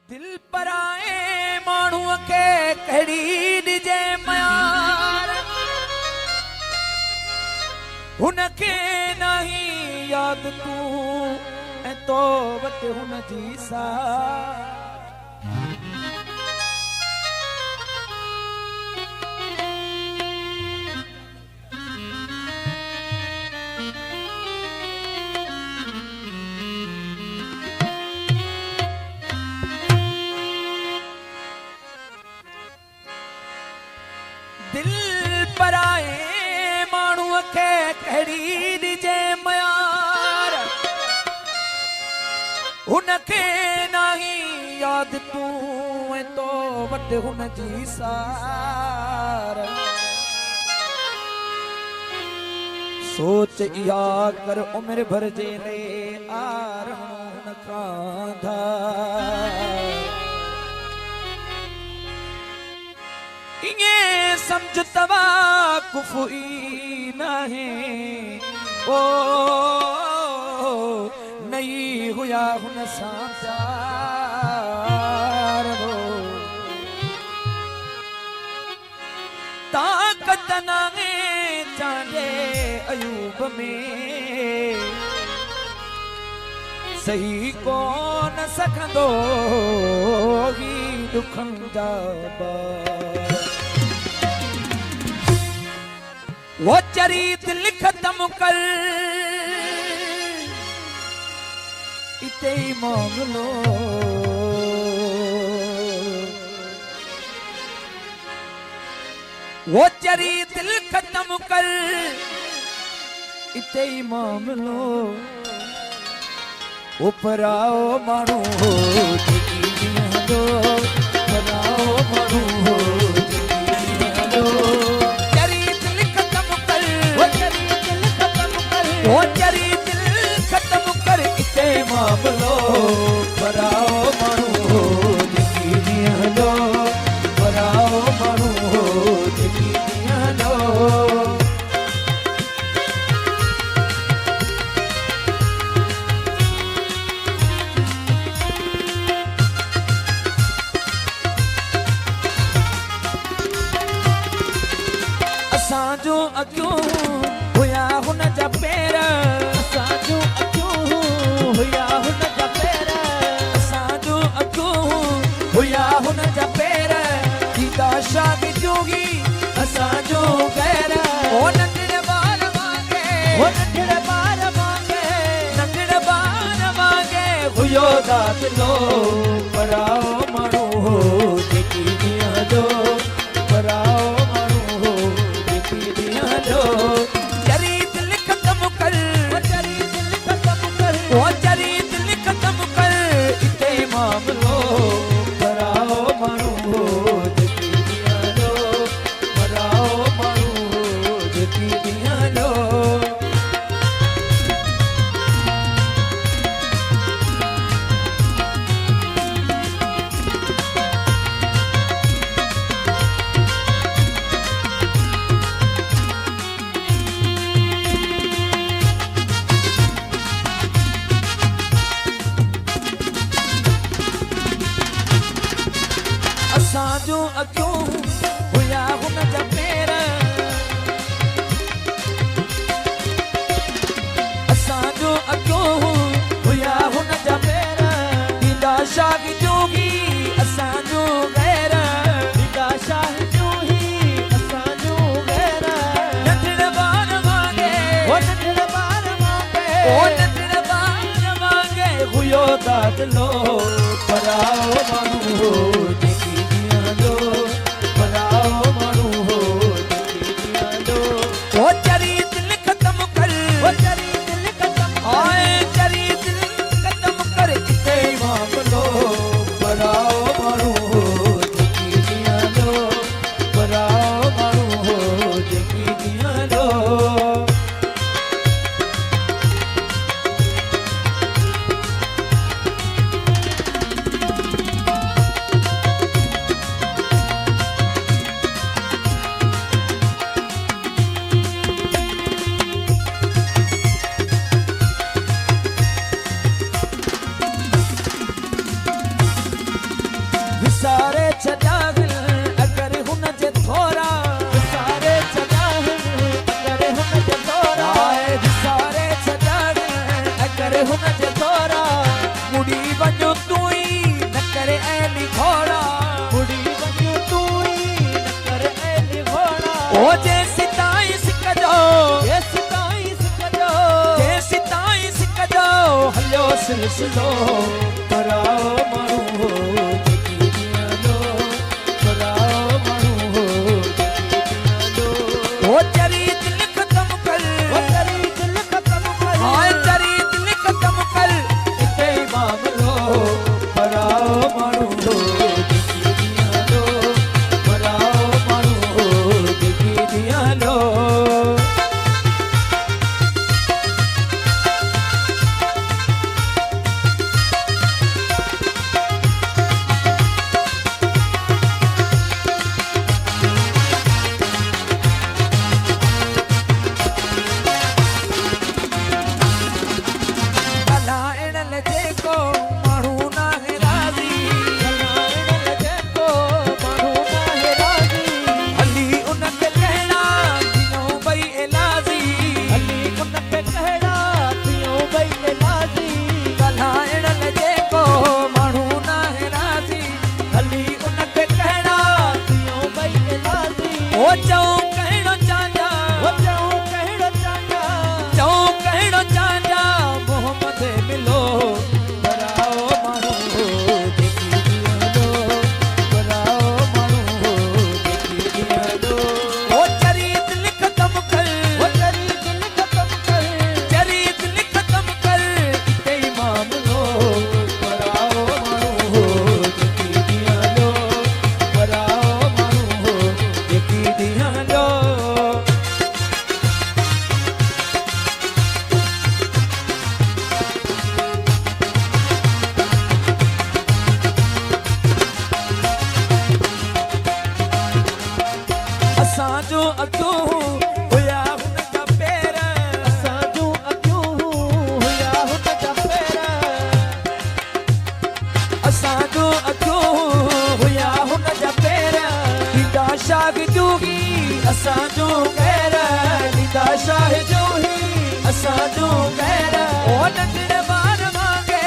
दिल पर आए मानू के कड़ी दिजे मयार हुनके नहीं याद तू ऐ तो वट हुन जी सा दिल पर आए मानू के कड़ी दिजे मयार हुनके नहीं याद तू ऐ तो वट हुन जी सार सोच इहा कर उम्र भर जे ले आरण कांधा इन्हें समझ तवा कुफी नहीं ओ नहीं हुआ हुन सांसार हो ताकत नाहे चांदे अयूब में सही को न सकंदो ही दुखन जाबा वो चरित खत्म कर इते ही मांग लो वो चरित खत्म कर इते ही मांग लो ऊपर आओ मानू हो दो ऊपर आओ मानू हो वो चरी दिल खत्म कर इते मामलो बराओ मानू हो यकीनिया लो बराओ मानू हो यकीनिया लो असां जो अक्यों हुया हुन जा पेर असांजो अखियूं हुया हुन जा पेर असांजो अखियूं हुया हुन जा पेर दीदा शादी जोगी असांजो गैर ओ नंढड़े ॿार मांगे हुयो दादिलो पराओ माण्हू हो जेकी ॾींहं जो पराओ माण्हू हो जेकी ॾींहं जो वो चरी दिल खत्म कर इते मामलो बराओ मानू हो जेकी दिया लो बराओ मानू हो जेकी दिया लो असांजो अखियूं हुया हुन जा पेर असांजो अखियूं हुया हुन जा पेर दीदा शाह जोगी असांजो गैर दीदा शाह जोगी असांजो गैर नंढड़े ॿार मांगे ओ नंढड़े ॿार मांगे ओ नंढड़े ॿार मांगे हुयो दादिलो पराओ माण्हू हो वो चरी दिल खत्म कर वो चरी दिल खत्म आए चरी दिल खत्म कर इते मामलो बराओ मानू हो जेकी दिया लो बराओ मानू हो जेकी दिया लो छॾाहिल अगरि हुन जे थोरा विसारे छॾाहिल अगरि हुन जे थोरा विसारे छॾाहिल अगरि हुन जे थोरा मुड़ी वञो तूं ई न करे ऐली घोड़ा मुड़ी वञो तूं ई न करे ऐली घोड़ा ओ जेसि ताईं सिकजो जेसि ताईं सिकजो जेसि ताईं सिकजो हलियो सिलसिलो कराओ माण्हू हो जेकी ॾियालो कराओ माण्हू हो जेकी ॾियालो ओ चरी दिल ख़तम कर ओ चरी दिल ख़तम कर हाय चरी दिल ख़तम कर इते ई मामलो कराओ माण्हू हो जेकी ॾियालो कराओ माण्हू हो जेकी ॾियालो असांजो अखियूं हुया हुन जा पेर असांजो अखियूं हुया हुन जा पेर असांजो अखियूं हुया हुन जा पेर ॾींदा शाह जूही असांजो गैर ॾींदा शाह जूही असांजो गैर ओ नंढड़े ॿार वांगे